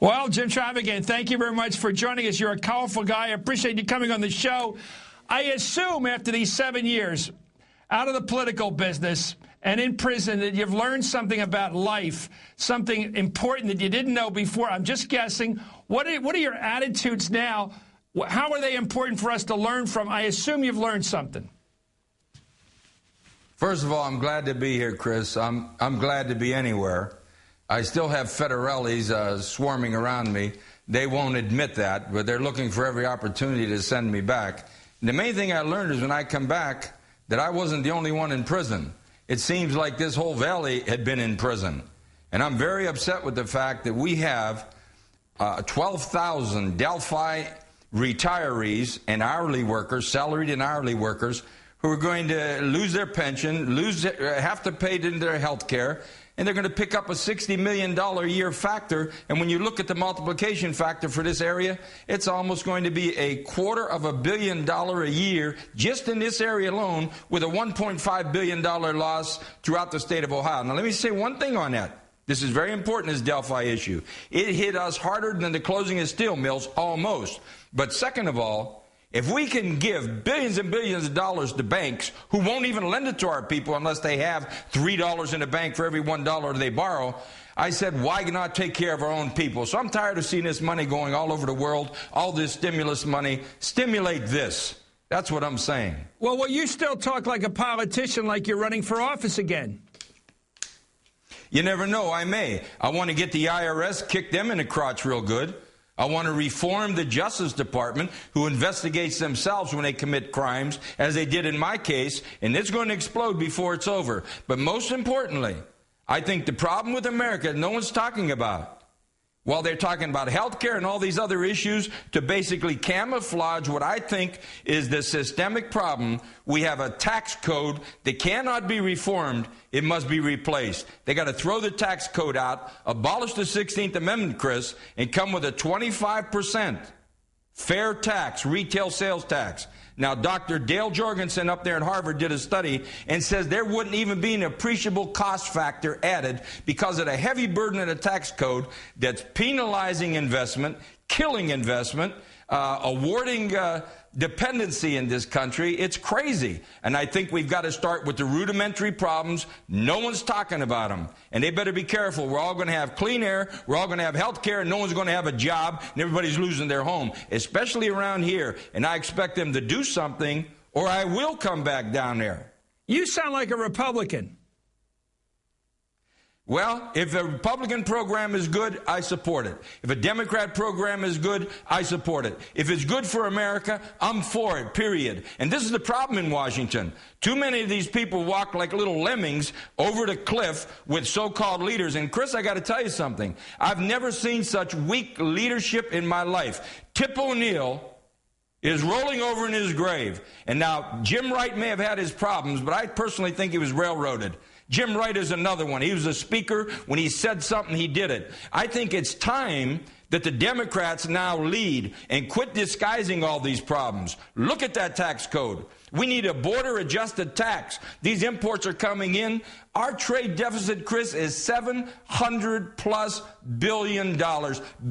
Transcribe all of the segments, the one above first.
Well, Jim Traficant, thank you very much for joining us. You're a colorful guy. I appreciate you coming on the show. I assume after these 7 years out of the political business and in prison that you've learned something about life, something important that you didn't know before. I'm just guessing. What are your attitudes now? How are they important for us to learn from? I assume you've learned something. First of all, I'm glad to be here, Chris. I'm glad to be anywhere. I still have federales swarming around me. They won't admit that, but they're looking for every opportunity to send me back. And the main thing I learned is when I come back that I wasn't the only one in prison. It seems like this whole valley had been in prison. And I'm very upset with the fact that we have 12,000 Delphi retirees and hourly workers, salaried and hourly workers, who are going to lose their pension, have to pay into their health care, and they're going to pick up a $60 million a year factor. And when you look at the multiplication factor for this area, it's almost going to be $250 million a year just in this area alone, with a $1.5 billion loss throughout the state of Ohio. Now, let me say one thing on that. This is very important, this Delphi issue. It hit us harder than the closing of steel mills, almost. But second of all, if we can give billions and billions of dollars to banks who won't even lend it to our people unless they have $3 in the bank for every $1 they borrow, I said, why not take care of our own people? So I'm tired of seeing this money going all over the world, all this stimulus money. Stimulate this. That's what I'm saying. Well, you still talk like a politician, like you're running for office again. You never know, I may. I want to get the IRS, kick them in the crotch real good. I want to reform the Justice Department, who investigates themselves when they commit crimes, as they did in my case, and it's going to explode before it's over. But most importantly, I think the problem with America, no one's talking about, while they're talking about health care and all these other issues, to basically camouflage what I think is the systemic problem. We have a tax code that cannot be reformed. It must be replaced. They got to throw the tax code out, abolish the 16th Amendment, Chris, and come with a 25% fair tax, retail sales tax. Now, Dr. Dale Jorgensen up there at Harvard did a study and says there wouldn't even be an appreciable cost factor added because of the heavy burden of the tax code that's penalizing investment, killing investment, awarding dependency in this country. It's crazy. And I think we've got to start with the rudimentary problems. No one's talking about them. And they better be careful. We're all going to have clean air. We're all going to have health care. And no one's going to have a job. And everybody's losing their home, especially around here. And I expect them to do something, or I will come back down there. You sound like a Republican. Well, if a Republican program is good, I support it. If a Democrat program is good, I support it. If it's good for America, I'm for it, period. And this is the problem in Washington. Too many of these people walk like little lemmings over the cliff with so-called leaders. And, Chris, I got to tell you something. I've never seen such weak leadership in my life. Tip O'Neill is rolling over in his grave. And now, Jim Wright may have had his problems, but I personally think he was railroaded. Jim Wright is another one. He was a speaker. When he said something, he did it. I think it's time that the Democrats now lead and quit disguising all these problems. Look at that tax code. We need a border-adjusted tax. These imports are coming in. Our trade deficit, Chris, is $700+ billion.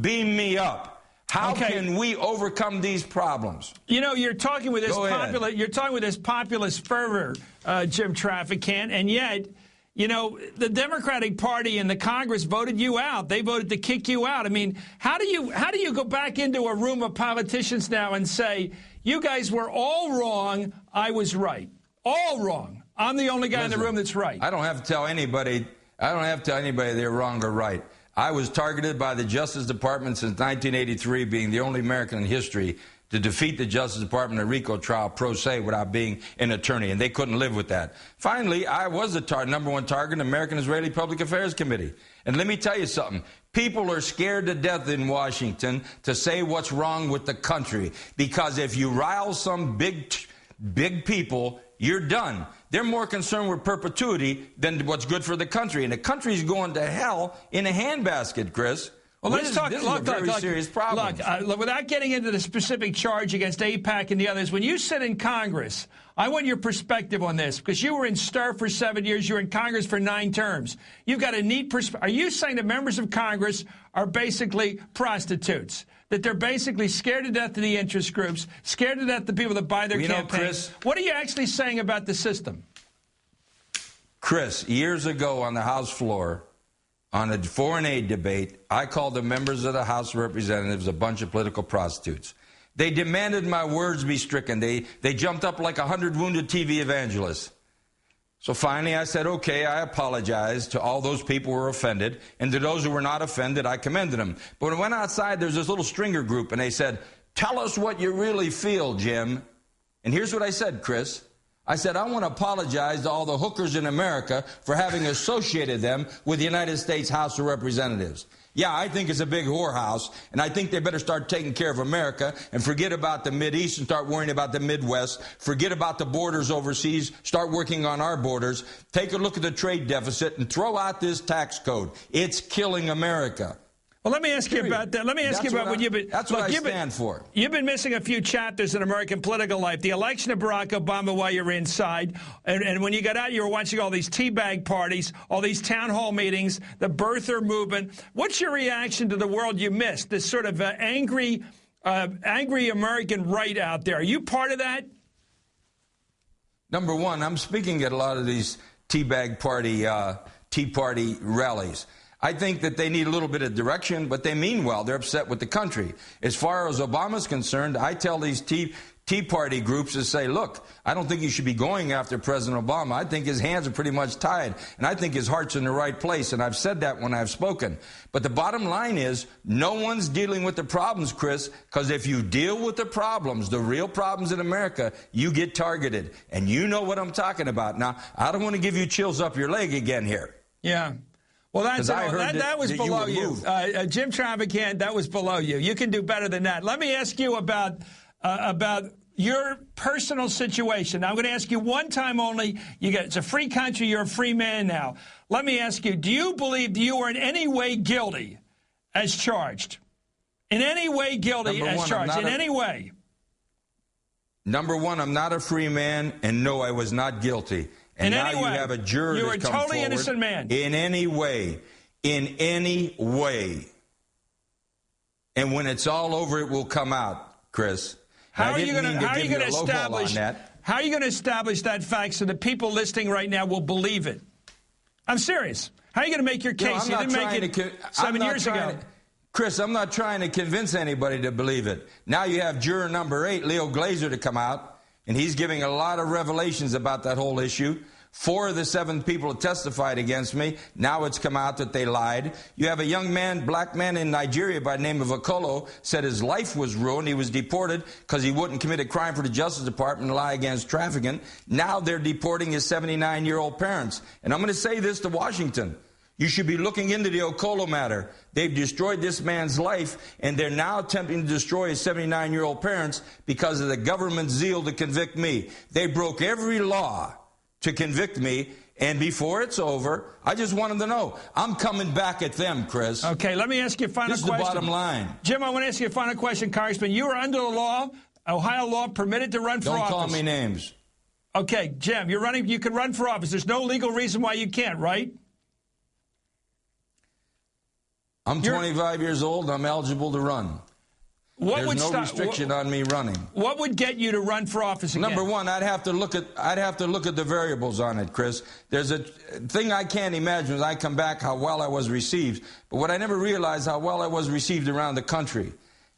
Beam me up. How can we overcome these problems? You know, you're talking with this populist fervor, Jim Traficant, and yet, you know, the Democratic Party and the Congress voted you out. They voted to kick you out. I mean, how do you go back into a room of politicians now and say, you guys were all wrong, I was right? All wrong. I'm the only guy in the room that's right. I don't have to tell anybody they're wrong or right. I was targeted by the Justice Department since 1983, being the only American in history to defeat the Justice Department in a RICO trial pro se without being an attorney, and they couldn't live with that. Finally, I was the number one target in the American-Israeli Public Affairs Committee. And let me tell you something. People are scared to death in Washington to say what's wrong with the country, because if you rile some big people, you're done. They're more concerned with perpetuity than what's good for the country. And the country's going to hell in a handbasket, Chris. Well, let's talk. This is a very serious problem. Look, without getting into the specific charge against AIPAC and the others, when you sit in Congress, I want your perspective on this, because you were in STIR for 7 years. You were in Congress for 9 terms. You've got a neat perspective. Are you saying that members of Congress are basically prostitutes? That they're basically scared to death of the interest groups, scared to death of the people that buy their campaigns? Chris, what are you actually saying about the system? Chris, years ago on the House floor, on a foreign aid debate, I called the members of the House of Representatives a bunch of political prostitutes. They demanded my words be stricken. They jumped up like 100 wounded TV evangelists. So finally I said, okay, I apologize to all those people who were offended, and to those who were not offended, I commended them. But when I went outside, there's this little stringer group, and they said, tell us what you really feel, Jim. And here's what I said, Chris. I said, I want to apologize to all the hookers in America for having associated them with the United States House of Representatives. Yeah, I think it's a big whorehouse, and I think they better start taking care of America and forget about the Mideast and start worrying about the Midwest. Forget about the borders overseas. Start working on our borders. Take a look at the trade deficit and throw out this tax code. It's killing America. Well, let me ask you about that. Let me ask you about what you've been... That's what I stand for. You've been missing a few chapters in American political life. The election of Barack Obama while you were inside. And when you got out, you were watching all these teabag parties, all these town hall meetings, the birther movement. What's your reaction to the world you missed, this sort of angry American right out there? Are you part of that? Number one, I'm speaking at a lot of these teabag party, Tea Party rallies. I think that they need a little bit of direction, but they mean well. They're upset with the country. As far as Obama's concerned, I tell these Tea Party groups to say, look, I don't think you should be going after President Obama. I think his hands are pretty much tied, and I think his heart's in the right place, and I've said that when I've spoken. But the bottom line is, no one's dealing with the problems, Chris, because if you deal with the problems, the real problems in America, you get targeted. And you know what I'm talking about. Now, I don't want to give you chills up your leg again here. Yeah. Well, that was below you. Jim Traficant, that was below you. You can do better than that. Let me ask you about your personal situation. Now, I'm going to ask you one time only. It's a free country. You're a free man now. Let me ask you, do you believe you are in any way guilty as charged? In any way guilty as charged? In any way? Number one, I'm not a free man, and no, I was not guilty. And now you have a juror that's come forward. You were a totally innocent man. In any way. In any way. And when it's all over, it will come out, Chris. How are you going to establish that fact so that people listening right now will believe it? I'm serious. How are you going to make your case? You didn't make it 7 years ago. Chris, I'm not trying to convince anybody to believe it. Now you have juror number 8, Leo Glazer, to come out. And he's giving a lot of revelations about that whole issue. 4 of the 7 people that testified against me, now it's come out that they lied. You have a young man, black man in Nigeria by the name of Okolo, said his life was ruined. He was deported because he wouldn't commit a crime for the Justice Department and lie against Traficant. Now they're deporting his 79-year-old parents. And I'm going to say this to Washington. You should be looking into the Okolo matter. They've destroyed this man's life, and they're now attempting to destroy his 79-year-old parents because of the government's zeal to convict me. They broke every law to convict me, and before it's over, I just want them to know, I'm coming back at them, Chris. Okay, let me ask you a final question. This is the bottom line. Jim, I want to ask you a final question, Congressman. You are under the law, Ohio law, permitted to run for office. Don't call me names. Okay, Jim, you're running. You can run for office. There's no legal reason why you can't, right? I'm 25 years old. I'm eligible to run. There's no restriction on me running. What would get you to run for office again? Number one, I'd have to look at the variables on it, Chris. There's a thing I can't imagine when I come back how well I was received. But what I never realized how well I was received around the country.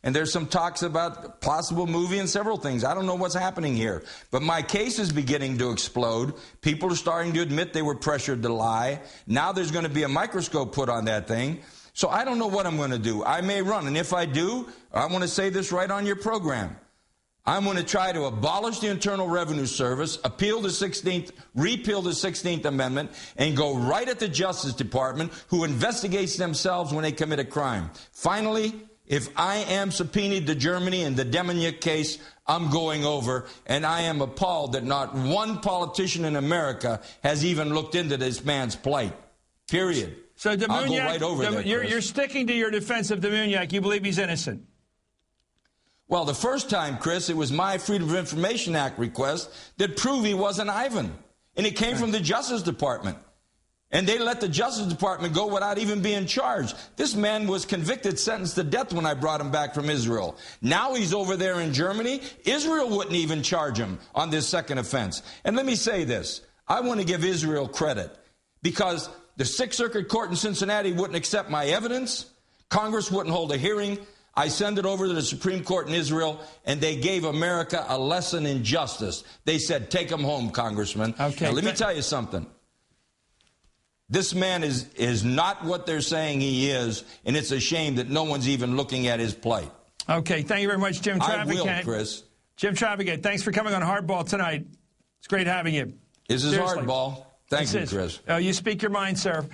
And there's some talks about possible movie and several things. I don't know what's happening here. But my case is beginning to explode. People are starting to admit they were pressured to lie. Now there's going to be a microscope put on that thing. So I don't know what I'm going to do. I may run. And if I do, I want to say this right on your program. I'm going to try to abolish the Internal Revenue Service, repeal the 16th Amendment, and go right at the Justice Department, who investigates themselves when they commit a crime. Finally, if I am subpoenaed to Germany in the Democratic case, I'm going over, and I am appalled that not one politician in America has even looked into this man's plight. Period. So Demoniak, I'll go right over there, you're sticking to your defense of Demoniak. You believe he's innocent? Well, the first time, Chris, it was my Freedom of Information Act request that proved he wasn't Ivan. And it came from the Justice Department. And they let the Justice Department go without even being charged. This man was convicted, sentenced to death when I brought him back from Israel. Now he's over there in Germany. Israel wouldn't even charge him on this second offense. And let me say this. I want to give Israel credit because the Sixth Circuit Court in Cincinnati wouldn't accept my evidence. Congress wouldn't hold a hearing. I sent it over to the Supreme Court in Israel, and they gave America a lesson in justice. They said, take him home, Congressman. Okay. Now, let me tell you something. This man is not what they're saying he is, and it's a shame that no one's even looking at his plight. Okay, thank you very much, Jim Traficant. I will, Chris. Jim Traficant, thanks for coming on Hardball tonight. It's great having you. This is Hardball. Thank you, Chris. You speak your mind, sir.